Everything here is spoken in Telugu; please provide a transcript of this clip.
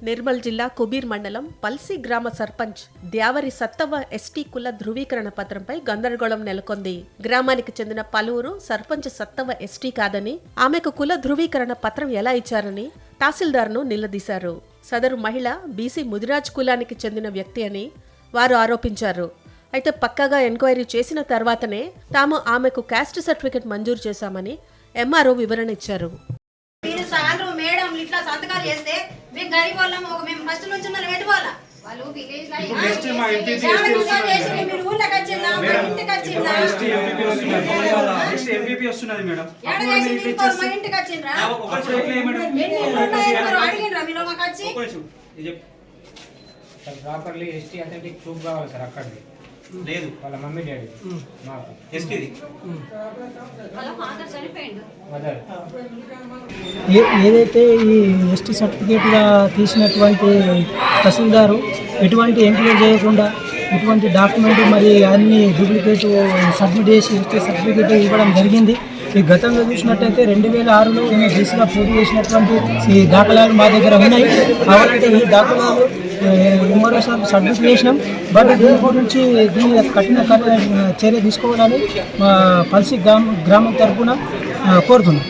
నిర్మల్ జిల్లా కుబీర్ మండలం పల్సి గ్రామ సర్పంచ్ ద్యావరి సత్తవ ఎస్టీ కుల ధృవీకరణ పత్రంపై గందరగోళం నెలకొంది. గ్రామానికి చెందిన పలువురు సర్పంచ్ సత్తవ ఎస్టీ కాదని, ఆమెకు కుల ధృవీకరణ పత్రం ఎలా ఇచ్చారని తహసీల్దార్ను నిలదీశారు. సదరు మహిళ బీసీ ముదిరాజ్ కులానికి చెందిన వ్యక్తి అని వారు ఆరోపించారు. అయితే పక్కాగా ఎంక్వైరీ చేసిన తర్వాతనే తాము ఆమెకు క్యాస్ట్ సర్టిఫికెట్ మంజూరు చేశామని ఎంఆర్ఓ వివరణ ఇచ్చారు. మేడం ఇట్లా సంతకాలు చేస్తే మేము గరీబ్ వాళ్ళం, మేము ఫస్ట్ నుంచి పెట్టుకోవాలా వాళ్ళు village properly ST authentic proof కావాలి సార్. అక్కడ లేదు, వాళ్ళ మమ్మీ డాడీ మాకు ఎస్టీది ఏదైతే ఈ ఎస్టీ సర్టిఫికేట్గా తీసినటువంటి తహసీల్దారు ఎటువంటి ఎంక్వైరీ చేయకుండా ఎటువంటి డాక్యుమెంట్ మరి అన్ని డూప్లికేట్ సబ్మిట్ చేసి ఎస్టీ సర్టిఫికేట్ ఇవ్వడం జరిగింది. ఈ గతంలో చూసినట్టయితే 2006లో ఈమె బీసీగా పోటీ చేసినటువంటి ఈ దాఖలాలు మా దగ్గర ఉన్నాయి. కావాలంటే ఈ దాఖలాలు ఎంఆర్ఓ సార్ సబ్మిట్ చేసినాం. బట్ దీని గురించి దీని కఠిన చర్య తీసుకోవాలని మా పల్సి గ్రామం తరఫున కోరుతున్నాం.